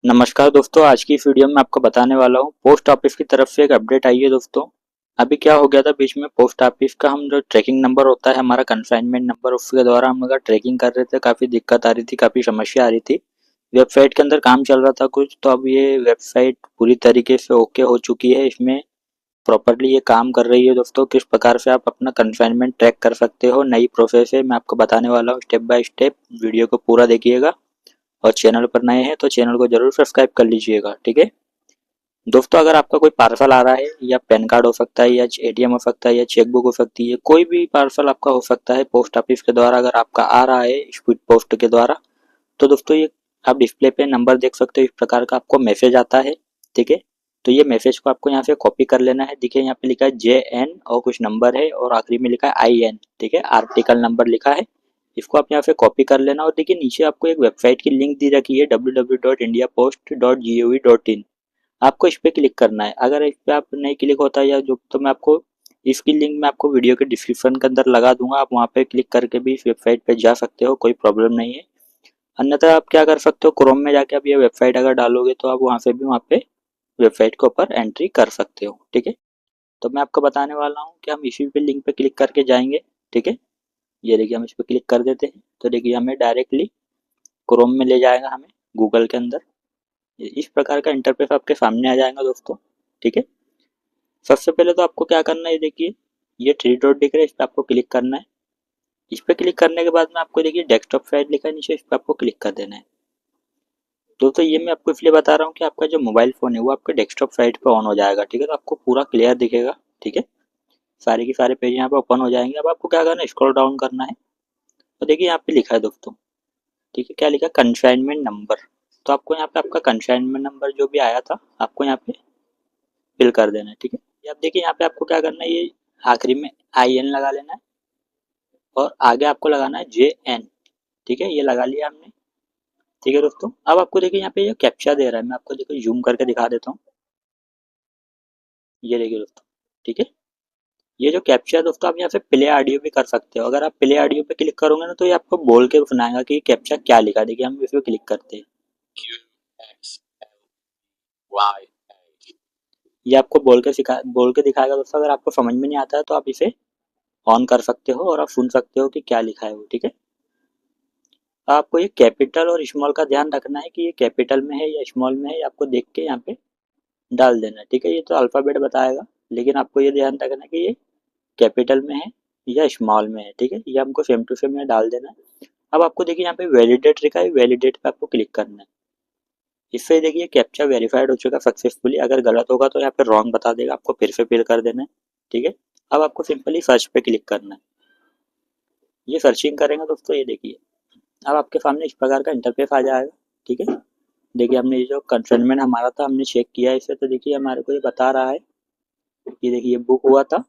नमस्कार दोस्तों, आज की इस वीडियो में आपको बताने वाला हूँ पोस्ट ऑफिस की तरफ से एक अपडेट आई है दोस्तों। अभी क्या हो गया था बीच में, पोस्ट ऑफिस का हम जो ट्रैकिंग नंबर होता है हमारा कंसाइनमेंट नंबर, उसके द्वारा हम अगर ट्रैकिंग कर रहे थे काफ़ी दिक्कत आ रही थी, काफ़ी समस्या आ रही थी। वेबसाइट के अंदर काम चल रहा था कुछ, तो अब ये वेबसाइट पूरी तरीके से ओके हो चुकी है। इसमें प्रॉपरली ये काम कर रही है दोस्तों। किस प्रकार से आप अपना कंसाइनमेंट ट्रैक कर सकते हो, नई प्रोसेस है, मैं आपको बताने वाला हूँ स्टेप बाय स्टेप। वीडियो को पूरा देखिएगा और चैनल पर नए हैं तो चैनल को जरूर सब्सक्राइब कर लीजिएगा, ठीक है दोस्तों। अगर आपका कोई पार्सल आ रहा है, या पैन कार्ड हो सकता है, या एटीएम हो सकता है, या चेकबुक हो सकती है, कोई भी पार्सल आपका हो सकता है पोस्ट ऑफिस के द्वारा अगर आपका आ रहा है स्पीड पोस्ट के द्वारा, तो दोस्तों ये आप डिस्प्ले पे नंबर देख सकते हो। इस प्रकार का आपको मैसेज आता है, ठीक है। तो ये मैसेज को आपको यहाँ से कॉपी कर लेना है। देखिए यहाँ पे लिखा है JN और कुछ नंबर है, और आखिरी में लिखा है IN, ठीक है, आर्टिकल नंबर लिखा है। इसको आप यहाँ से कॉपी कर लेना, और देखिए नीचे आपको एक वेबसाइट की लिंक दी रखी है www.indiapost.gov.in। आपको इस पे क्लिक करना है। अगर इस पे आप नहीं क्लिक होता है या जो, तो मैं आपको इसकी लिंक मैं आपको वीडियो के डिस्क्रिप्शन के अंदर लगा दूंगा, आप वहाँ पे क्लिक करके भी इस वेबसाइट पे जा सकते हो, कोई प्रॉब्लम नहीं है। अन्यथा आप क्या कर सकते हो, क्रोम में जाके आप ये वेबसाइट अगर डालोगे तो आप वहाँ से भी वहाँ पे वेबसाइट के ऊपर एंट्री कर सकते हो, ठीक है। तो मैं आपको बताने वाला हूँ कि हम इसी पे लिंक पे क्लिक करके जाएंगे, ठीक है। ये देखिए हम इस पे क्लिक कर देते हैं, तो देखिए हमें डायरेक्टली क्रोम में ले जाएगा, हमें गूगल के अंदर। इस प्रकार का इंटरफेस आपके सामने आ जाएगा दोस्तों, ठीक है। सबसे पहले तो आपको क्या करना है, देखिए ये थ्री डॉट दिख रहा है, इस पर आपको क्लिक करना है। इस पर क्लिक करने के बाद में आपको देखिए डेस्कटॉप साइट लिखा है नीचे, इस पर आपको क्लिक कर देना है। दोस्तों ये मैं आपको इसलिए बता रहा हूँ कि आपका जो मोबाइल फ़ोन है वो आपके डेस्कटॉप साइट पे ऑन हो जाएगा, ठीक है। तो आपको पूरा क्लियर दिखेगा, ठीक है। सारे के सारे पेज यहाँ पे ओपन हो जाएंगे। अब आपको क्या करना है, स्क्रॉल डाउन करना है। तो देखिए यहाँ पे लिखा है दोस्तों, ठीक है, क्या लिखा है, कंसाइनमेंट नंबर। तो आपको यहाँ पे आपका कंसाइनमेंट नंबर जो भी आया था आपको यहाँ पे फिल कर देना है, ठीक है। ये आप देखिए यहाँ पे आपको क्या करना है, ये आखिरी में IN लगा लेना है, और आगे आपको लगाना है JN, ठीक है। ये लगा लिया हमने, ठीक है दोस्तों। अब आपको देखिए यहाँ पे ये कैप्चा दे रहा है, मैं आपको देखिए जूम करके दिखा देता हूँ। ये देखिए दोस्तों, ठीक है। ये जो कैप्चा है दोस्तों, आप यहाँ से प्ले ऑडियो भी कर सकते हो। अगर आप प्ले ऑडियो पे क्लिक करोगे ना तो ये आपको बोल के सुनाएगा कि कैप्चा क्या लिखा है। देखिए हम इस पे क्लिक करते हैं, ये आपको बोल के दिखाएगा दोस्तों। अगर आपको समझ में नहीं आता है तो आप इसे ऑन कर सकते हो और आप सुन सकते हो कि क्या लिखा है वो, ठीक है। आपको ये कैपिटल और स्मॉल का ध्यान रखना है कि ये कैपिटल में है या स्मॉल में है, आपको देख के यहाँ पे डाल देना है, ठीक है। ये तो अल्फ़ाबेट बताएगा, लेकिन आपको ये ध्यान रखना है कि ये कैपिटल में है या स्मॉल में है, ठीक है। ये हमको सेम टू सेम यहाँ डाल देना है। अब आपको देखिए यहाँ पे वैलिडेट लिखा है, वैलिडेट पे आपको क्लिक करना है। इससे देखिए कैप्चा वेरीफाइड हो चुका सक्सेसफुली। अगर गलत होगा तो यहाँ पे रॉन्ग बता देगा, आपको फिर से फिल कर देना है, ठीक है। अब आपको सिंपली सर्च पे क्लिक करना है। ये सर्चिंग करेंगे दोस्तों, ये देखिए अब आपके सामने इस प्रकार का इंटरफेस आ जाएगा, ठीक है। देखिए हमने ये जो कंसर्नमेंट हमारा था हमने चेक किया इसे, तो देखिए हमारे को ये बता रहा है, ये देखिए ये बुक हुआ था,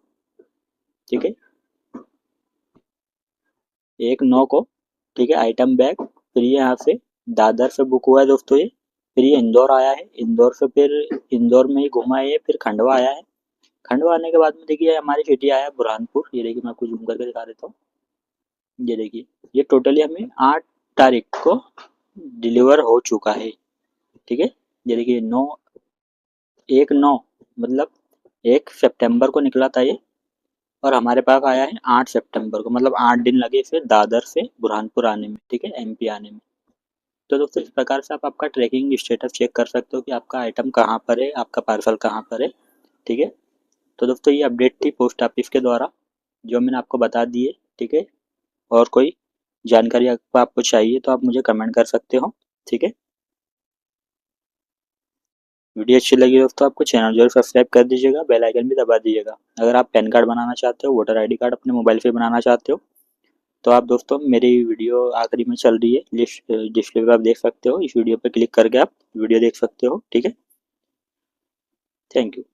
ठीक है, 1/9 को, ठीक है, आइटम बैग। फिर ये यहाँ से दादर से बुक हुआ है दोस्तों ये। फिर ये इंदौर आया है, इंदौर से फिर इंदौर में ही घुमा है ये, फिर खंडवा आया है। खंडवा आने के बाद में देखिए हमारी सिटी आया है बुरहानपुर। ये देखिए मैं आपको जूम करके दिखा देता हूँ। ये देखिए ये टोटली हमें 8 तारीख को डिलीवर हो चुका है, ठीक है। ये देखिए 1/9 मतलब 1 सितंबर को निकला था ये, और हमारे पास आया है 8 सितंबर को, मतलब 8 दिन लगे इसे दादर से बुरहानपुर आने में, ठीक है, MP आने में। तो दोस्तों इस प्रकार से आप आपका ट्रैकिंग स्टेटस चेक कर सकते हो कि आपका आइटम कहाँ पर है, आपका पार्सल कहाँ पर है, ठीक है। तो दोस्तों ये अपडेट थी पोस्ट ऑफिस के द्वारा जो मैंने आपको बता दी है, ठीक है। और कोई जानकारी आपको चाहिए तो आप मुझे कमेंट कर सकते हो, ठीक है। वीडियो अच्छी लगी दोस्तों आपको चैनल जरूर सब्सक्राइब कर दीजिएगा, बेल आइकन भी दबा दीजिएगा। अगर आप पैन कार्ड बनाना चाहते हो, वोटर ID कार्ड अपने मोबाइल से बनाना चाहते हो, तो आप दोस्तों मेरी वीडियो आखिरी में चल रही है लिस्ट डिस्प्ले पे, आप देख सकते हो। इस वीडियो पे क्लिक करके आप वीडियो देख सकते हो, ठीक है। Thank you.